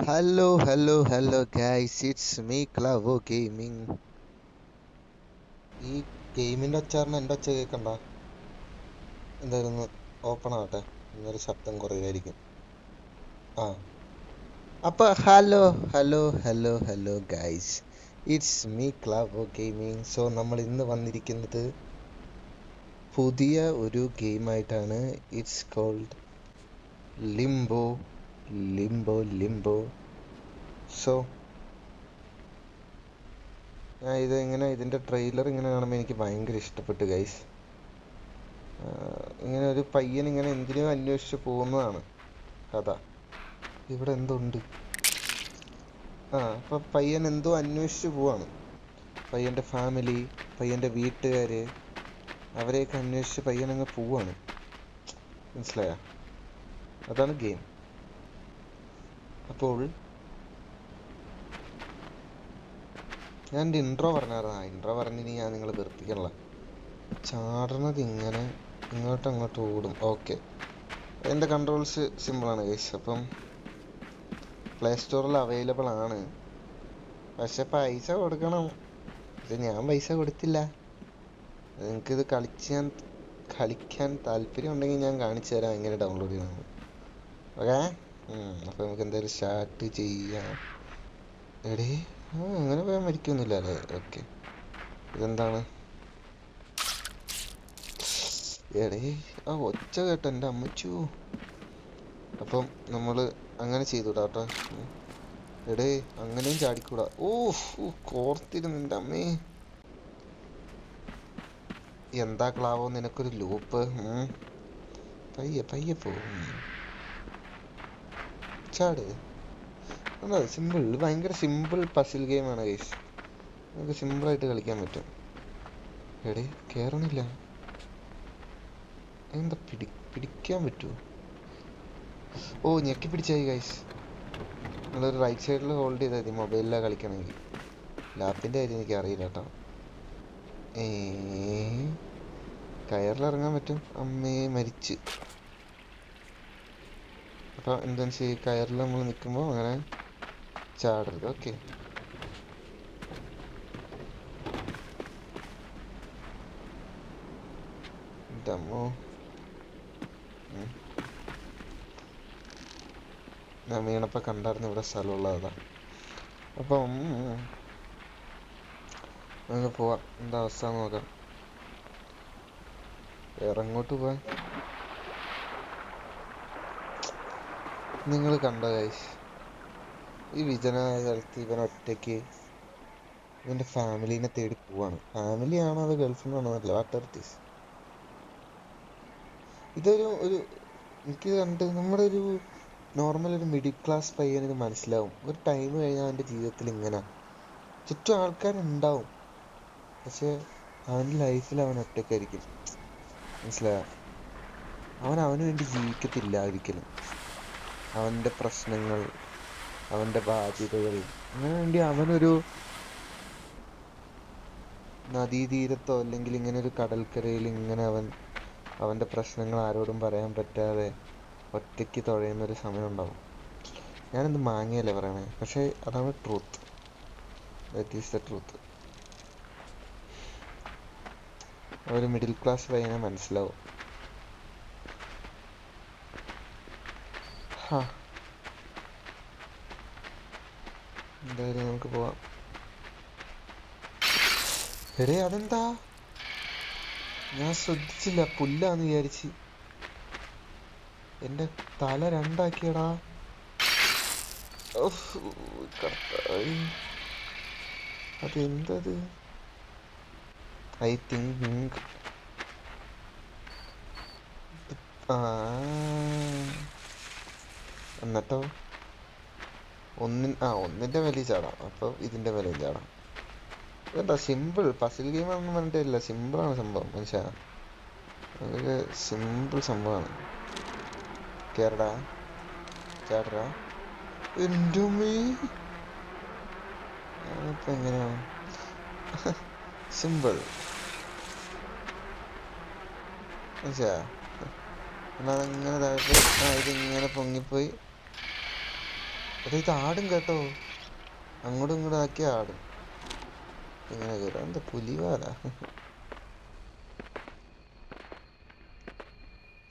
Hello guys, it's me Clavo Gaming. ഈ ഗെയിമിൻ്റെ ഒച്ചാറിന് എൻ്റെ ഒച്ച കേൾക്കണ്ട. എന്തായിരുന്നു ഓപ്പൺ ആവട്ടെ, ഇന്നൊരു ശബ്ദം കുറയുമായിരിക്കും. ആ അപ്പോൾ hello guys, it's me Clavo gaming. So നമ്മൾ ഇന്ന് വന്നിരിക്കുന്നത് പുതിയ ഒരു ഗെയിമായിട്ടാണ്. It's called Limbo. സോ ഞാൻ ഇതിൻ്റെ ട്രെയിലർ ഇങ്ങനെ കാണുമ്പോൾ എനിക്ക് ഭയങ്കര ഇഷ്ടപ്പെട്ടു ഗൈസ്. ഇങ്ങനെ ഒരു പയ്യൻ ഇങ്ങനെ എന്തിനോ അന്വേഷിച്ച് പോകുന്നതാണ് കഥ. ഇവിടെ എന്തുണ്ട്? അപ്പം പയ്യൻ എന്തോ അന്വേഷിച്ച് പോവാണ്. പയ്യൻ്റെ ഫാമിലി, പയ്യൻ്റെ വീട്ടുകാർ, അവരെയൊക്കെ അന്വേഷിച്ച് പയ്യൻ അങ്ങ് പോവാണ്. മനസ്സിലായ? അതാണ് ഗെയിം. അപ്പോൾ ഞാൻ എൻ്റെ ഇൻട്രോ പറഞ്ഞിനി ഞാൻ നിങ്ങളെ വെറുപ്പിക്കണല്ല. ചാടണത് ഇങ്ങനെ ഇങ്ങോട്ട് ഓടും. ഓക്കെ, എൻ്റെ കൺട്രോൾസ് സിമ്പിളാണ് ഗൈസ്. അപ്പം പ്ലേ സ്റ്റോറിൽ അവൈലബിൾ ആണ്, പക്ഷെ പൈസ കൊടുക്കണം. പക്ഷെ ഞാൻ പൈസ കൊടുത്തില്ല. നിങ്ങൾക്കിത് കളിക്കാൻ താല്പര്യം ഉണ്ടെങ്കിൽ ഞാൻ കാണിച്ചു തരാം എങ്ങനെ ഡൗൺലോഡ് ചെയ്യണം. ഓക്കെ, അപ്പോൾ നമുക്ക് എന്തായാലും സ്റ്റാർട്ട് ചെയ്യാം. എടേ അങ്ങനെ പോയാൽ മരിക്കൊന്നുമില്ല അല്ലേ? ഓക്കെ, ഇതെന്താണ്? എടേ ഒച്ച കേട്ടോ എൻ്റെ അമ്മച്ചു. അപ്പം നമ്മൾ അങ്ങനെ ചെയ്തുകൂടാ കേട്ടോ. എടേ അങ്ങനെയും ചാടിക്കൂടാ. കോർത്തിരുന്നു എൻ്റെ അമ്മേ. എന്താ ക്ലാവോ നിനക്കൊരു ലൂപ്പ്? പയ്യെ പോവും. ചാട്. സിമ്പിൾ, ഭയങ്കര സിമ്പിൾ പസിൽ ഗെയിമാണ് ഗൈസ്. നമുക്ക് സിമ്പിളായിട്ട് കളിക്കാൻ പറ്റും. എടേ കയറണില്ല. എന്താ പിടിക്കാൻ പറ്റുമോ? ഞെക്കി പിടിച്ചായി ഗൈസ്. നിങ്ങളൊരു റൈറ്റ് സൈഡിൽ ഹോൾഡ് ചെയ്താൽ മതി മൊബൈലിലാണ് കളിക്കണമെങ്കിൽ. ലാപ്പിൻ്റെ കാര്യം എനിക്ക് അറിയില്ല കേട്ടോ. കയറിലിറങ്ങാൻ പറ്റും. അമ്മേ മരിച്ച്. അപ്പോൾ എന്താണെന്ന് വെച്ചാൽ കയറിൽ നമ്മൾ നിൽക്കുമ്പോൾ അങ്ങനെ ചാടരുത്. ഓക്കെ, ഡമ്മോ. ഞാൻ വീണപ്പോൾ കണ്ടായിരുന്നു ഇവിടെ സ്ഥലമുള്ളതാ. അപ്പം നമുക്ക് പോവാം. എന്താ അവസ്ഥ നോക്കാം. ഇറങ്ങോട്ട് പോവാൻ നിങ്ങൾ കണ്ടോ ഗൈസ്? ഈ വിജനമായ സ്ഥലത്ത് ഇവൻ ഒറ്റയ്ക്ക് ഇവൻ്റെ ഫാമിലീനെ തേടി പോവാണ്. ഫാമിലിയാണോ അത് ഗേൾഫ്രണ്ടാണോ എന്നല്ല, വാട്ട് ഈസ്. ഇതൊരു എനിക്ക് കണ്ട് നമ്മുടെ ഒരു നോർമൽ ഒരു മിഡിൽ ക്ലാസ് പയ്യന് ഇത് മനസ്സിലാവും. ഒരു ടൈം കഴിഞ്ഞാൽ അവൻ്റെ ജീവിതത്തിൽ ഇങ്ങനെ ചുറ്റും ആൾക്കാരുണ്ടാവും, പക്ഷെ അവൻ്റെ ലൈഫിൽ അവൻ ഒറ്റയ്ക്കായിരിക്കും. മനസ്സിലായോ? അവന് വേണ്ടി ജീവിക്കത്തില്ല ഒരിക്കലും. അവൻ്റെ പ്രശ്നങ്ങൾ, അവൻ്റെ ബാധ്യതകൾ, അങ്ങനെ വേണ്ടി അവനൊരു നദീതീരത്തോ അല്ലെങ്കിൽ ഇങ്ങനെ ഒരു കടൽക്കരയിൽ ഇങ്ങനെ അവൻ്റെ പ്രശ്നങ്ങൾ ആരോടും പറയാൻ പറ്റാതെ ഒറ്റയ്ക്ക് തുഴയുന്നൊരു സമയം ഉണ്ടാവും. ഞാനെന്ത് മാങ്ങിയല്ലേ പറയണേ, പക്ഷേ അതാണ് truth. That is the truth. ഒരു മിഡിൽ ക്ലാസ് പയ്യനെ മനസ്സിലാവും. എന്തായാലും നമുക്ക് പോവാം. എടേ അതെന്താ? ഞാൻ ശ്രദ്ധിച്ചില്ല, പുല്ലാന്ന് വിചാരിച്ച്. എൻ്റെ തല രണ്ടാക്കിയടാ. അതെന്തത്? ഐ തിങ്ക് എന്നിട്ടോ ഒന്നിൻ്റെ വിലയിൽ ചാടാം, അപ്പോൾ ഇതിൻ്റെ വിലയിൽ ചാടാം. ഇതെന്താ സിമ്പിൾ പസിൽ ഗെയിമാണെന്ന് പറഞ്ഞിട്ടില്ല, സിമ്പിളാണ് സംഭവം. മനുഷ്യ അതൊക്കെ സിമ്പിൾ സംഭവമാണ്. കേറടാ, ചാടടാ. എൻ്റെ അമ്മേ, ഇപ്പം എങ്ങനെയാണ്? സിമ്പിൾ മനുഷ്യ. എന്നാൽ അങ്ങനെ താഴത്ത് ഇതിങ്ങനെ പൊങ്ങിപ്പോയി എടാ ഇത് ആടും കേട്ടോ, അങ്ങോട്ടും ഇങ്ങോട്ടും ആക്കി ആടും. ഇങ്ങനെ കയറാം, എന്താ പുലിവാല.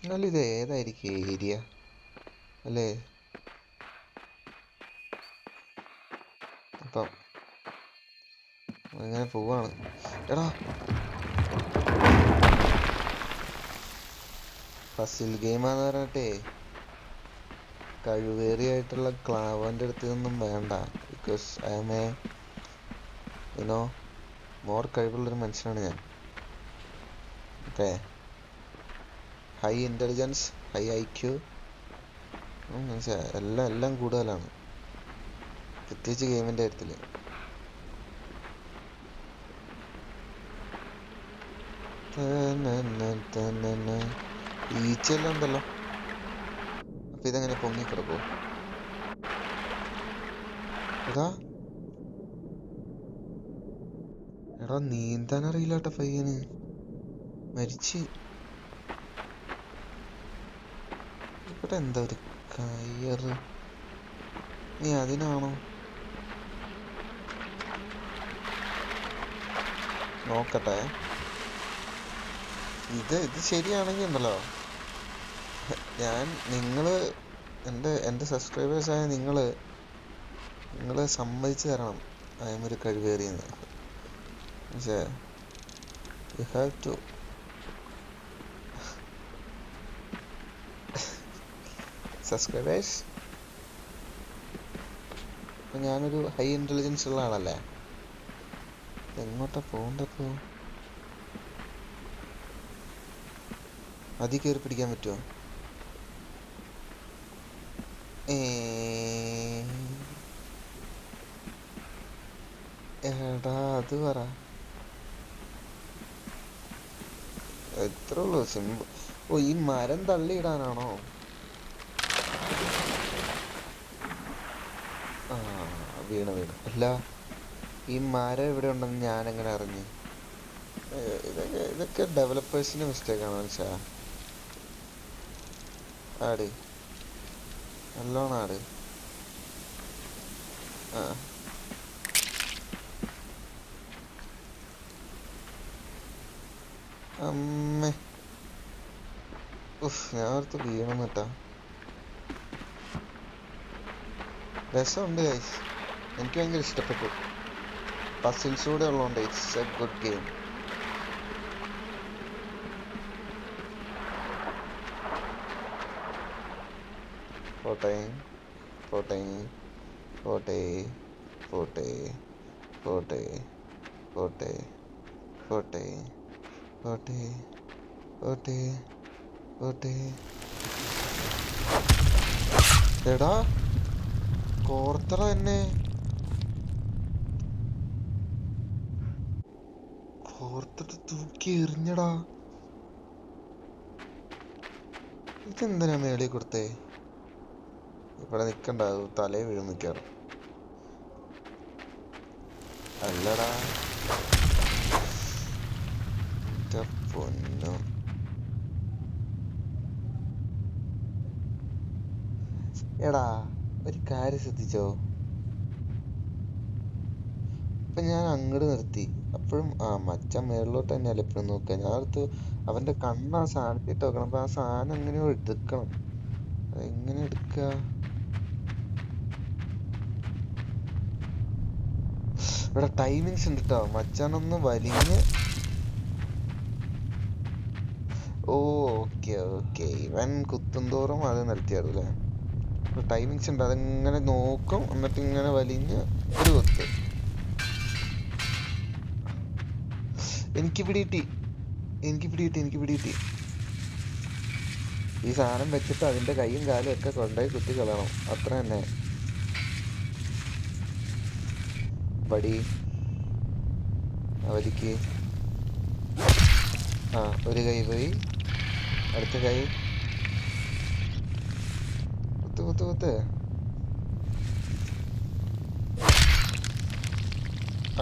എന്നാലും ഇത് ഏതായിരിക്കും ഏരിയ അല്ലേ? അപ്പം അങ്ങനെ പോവാണ്. എടാ പസിൽ ഗെയിമാന്ന് പറഞ്ഞിട്ടേ കഴിവേറിയായിട്ടുള്ള ക്ലാവൻ്റെ അടുത്ത് നിന്നും വേണ്ട. Because I am a you know more കഴിവുള്ളൊരു മനുഷ്യനാണ് ഞാൻ. Okay, high intelligence, high IQ, മനസ്സിലായി, എല്ലാം കൂടുതലാണ്, പ്രത്യേകിച്ച് ഗെയിമിൻ്റെ കാര്യത്തിൽ. ഈച്ചെല്ലാം ഉണ്ടല്ലോ. അപ്പൊ ഇതെങ്ങനെ പൊങ്ങി കിടക്കോ? എടാ നീന്താൻ അറിയില്ലാട്ട പയ്യന്, മരിച്ച്. ഇവിടെ എന്താ ഒരു കയറ്, നീ അതിനാണോ? നോക്കട്ടെ, ഇത് ശരിയാണെങ്കിൽ ഉണ്ടല്ലോ, നിങ്ങള് എൻ്റെ സബ്സ്ക്രൈബേഴ്സായ നിങ്ങള് സമ്മതിച്ചു തരണം ഒരു കഴിവേറിയെന്ന്. പക്ഷേ യു ഹാവ് ടു സബ്സ്ക്രൈബേഴ്സ്. അപ്പം ഞാനൊരു ഹൈ ഇൻ്റലിജൻസ് ഉള്ള ആളല്ലേ, എങ്ങോട്ടാ പോകണ്ടപ്പോ? അതിൽ കയറി പിടിക്കാൻ പറ്റുമോ? എടാ അത് പറ, എത്ര ഉള്ളു സിമ്പിൾ. ഓ, ഈ മരം തള്ളിയിടാനാണോ? ആ, വീണ്. അല്ല, ഈ മരം എവിടെ ഉണ്ടെന്ന് ഞാനെങ്ങനെ അറിഞ്ഞു? ഇതൊക്കെ ഡെവലപ്പേഴ്സിന്റെ മിസ്റ്റേക്കാണ് മനസ്സിലാ. ആട് നല്ലോണം ആട്. ആ, അമ്മേ, ഞാൻ ഓർത്ത് വീണെന്നിട്ടാ. രസമുണ്ട് ഗൈസ്, എനിക്ക് ഭയങ്കര ഇഷ്ടപ്പെട്ടു. പസിൽസ് കൂടെ ഉള്ളതുകൊണ്ട് ഇറ്റ്സ് എ ഗുഡ് ഗെയിം. പോട്ടെ പോട്ടെ പോട്ടെ പോട്ടെ പോട്ടെ പോട്ടെ പോട്ടെ പോട്ടെ പോട്ടെ പോട്ടെ. എടാ കോർത്തറ എന്നെ, കോർത്തിട്ട് തൂക്കി എറിഞ്ഞടാ. ഇതെന്തിനാ മേളിൽ കൊടുത്തേ? ഇവിടെ നിക്കണ്ട, തലേ വീഴും മിക്കാറും. അല്ലടാ പൊന്നു. എടാ ഒരു കാര്യം ശ്രദ്ധിച്ചോ? ഇപ്പൊ ഞാൻ അങ്ങോട്ട് നിർത്തി, അപ്പോഴും മച്ചാൻ മേളിലോട്ട് തന്നെയല്ല എപ്പോഴും നോക്കുക. ഞാൻ അടുത്ത് അവന്റെ കണ്ണ് ആ സാധനത്തിട്ട് നോക്കണം. അപ്പൊ ആ സാധനം എങ്ങനെയോ എടുക്കണം. എങ്ങനെ എടുക്കുക? ഇവിടെ ടൈമിങ്സ് ഉണ്ട് കേട്ടോ. മച്ചാനൊന്ന് വലിഞ്ഞ്, ഓക്കെ ഇവൻ കുത്തുംതോറും അത് നിർത്തിയായിരുന്നു അല്ലേ? ടൈമിങ്സ് ഉണ്ട്, അതെങ്ങനെ നോക്കും, എന്നിട്ട് ഇങ്ങനെ വലിഞ്ഞ് ഒരു കൊത്ത്. എനിക്ക് പിടികിട്ടി. ഈ സാധനം വെച്ചിട്ട് അതിന്റെ കൈയും കാലും ഒക്കെ കൊണ്ടുപോയി കുത്തി കളയണം, അത്ര തന്നെ. പടി അവലിക്ക്. ഒരു കൈ പോയി, അടുത്ത കൈ കുത്ത്.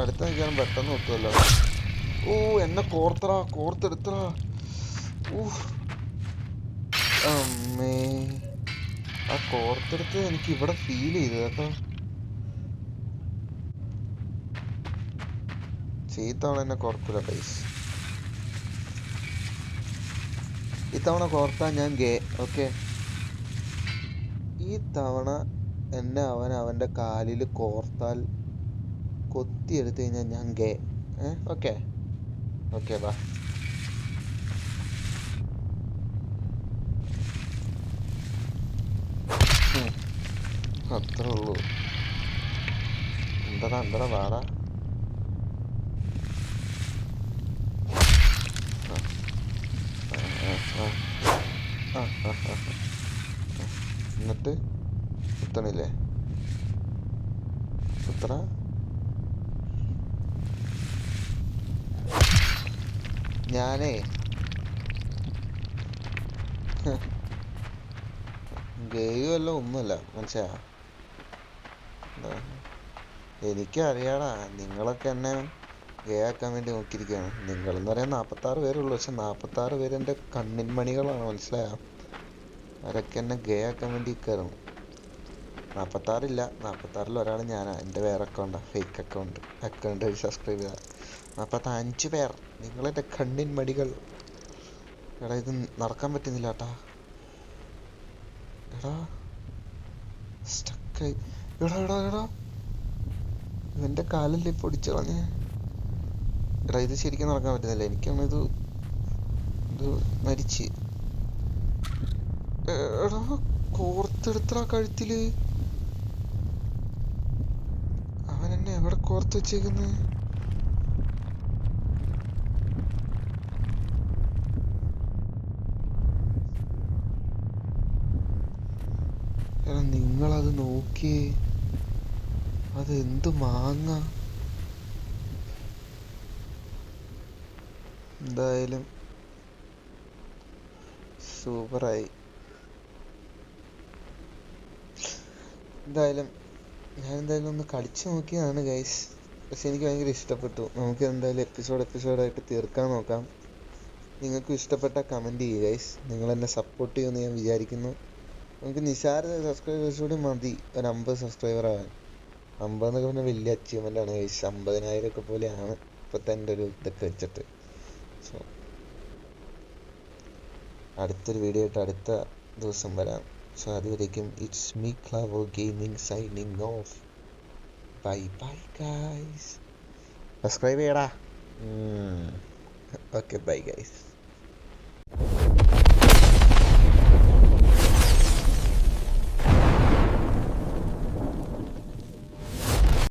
അടുത്ത നിൽക്കാൻ പെട്ടെന്ന് കുത്തുമല്ലോ. ഓ, എന്നെ കോർത്തെടുത്തടാ. അമ്മേ, ആ കോർത്തെടുത്ത് എനിക്ക് ഇവിടെ ഫീൽ ചെയ്തു കേട്ടോ. ഇത്തവണ എന്നെ കോർക്കൂല പൈസ. ഇത്തവണ കോർത്താൽ ഞാൻ ഗേ. ഓക്കെ, ഈ തവണ എന്നെ അവൻ്റെ കാലിൽ കോർത്താൽ കൊത്തിയെടുത്ത് കഴിഞ്ഞാൽ ഞാൻ ഗേ. ഓക്കെ ഓക്കെ വാ. അത്രേ ഉള്ളൂ. എന്താടാ വാടാ. എന്നിട്ട് കുത്തണില്ലേ? കുത്തണ. ഞാനേ ഗെയും അല്ല ഒന്നുമല്ല, മനസ്സിലാ. എനിക്കറിയാടാ, നിങ്ങളൊക്കെ എന്നെ ഗേ ആക്കാൻ വേണ്ടി നോക്കിയിരിക്കുകയാണ്. നിങ്ങളെന്ന് പറയാൻ 46 പേരുള്ളൂ, പക്ഷെ 46 പേര് എൻ്റെ കണ്ണിൻ മണികളാണ്, മനസ്സിലായോ? അവരൊക്കെ എന്നെ ഗേ ആക്കാൻ വേണ്ടി നിൽക്കായിരുന്നു. 46 46-ൽ ഒരാൾ ഞാനാ. എൻ്റെ വേറെ അക്കൗണ്ടാ, ഫേക്ക് അക്കൗണ്ട് വഴി സബ്സ്ക്രൈബ് ചെയ്താ 45 പേർ. നിങ്ങളെൻ്റെ കണ്ണിൻ മണികൾ. എടാ ഇത് നടക്കാൻ പറ്റുന്നില്ല കേട്ടാ. എടാ സ്റ്റക്കായി. എടാ ഇവൻ്റെ കാലല്ലേ പൊടിച്ചു കളഞ്ഞേ. എടാ ഇത് ശരിക്കും നടക്കാൻ പറ്റുന്നില്ല. എനിക്കാണ് ഇത് മരിച്ച്. എടാ കോർത്തെടുത്തടാ കഴുത്തില്. അവൻ എന്നെ എവിടെ കോർത്ത് വെച്ചേക്കുന്നത്? എടാ നിങ്ങളത് നോക്കിയേ, അത് എന്ത് മാങ്ങ. എന്തായാലും സൂപ്പറായി. ഞാൻ എന്തായാലും ഒന്ന് കളിച്ചു നോക്കിയതാണ് ഗൈസ്. പക്ഷെ എനിക്ക് ഭയങ്കര ഇഷ്ടപ്പെട്ടു. നമുക്ക് എന്തായാലും എപ്പിസോഡായിട്ട് തീർക്കാൻ നോക്കാം. നിങ്ങൾക്കും ഇഷ്ടപ്പെട്ട കമൻറ്റ് ചെയ്യുക ഗൈസ്. നിങ്ങളെന്നെ സപ്പോർട്ട് ചെയ്യുമെന്ന് ഞാൻ വിചാരിക്കുന്നു. നമുക്ക് നിസാര സബ്സ്ക്രൈബേഴ്സ് കൂടി മതി ഒരു 50 സബ്സ്ക്രൈബർ ആവാൻ. 50 എന്നൊക്കെ പറഞ്ഞാൽ വലിയ അച്ചീവ്മെൻ്റ് ആണ് ഗൈസ്. 50,000 ഒക്കെ പോലെയാണ് ഇപ്പോഴത്തെ എൻ്റെ ഒരു ഇതൊക്കെ വെച്ചിട്ട്. സോ അടുത്തൊരു വീഡിയോ ആയിട്ട് അടുത്ത ദിവസം വരാം. സോ അതുവരേക്കും it's me Clavo gaming signing off. Bye bye guys. Subscribe ചെയ്യടാ. Okay bye guys.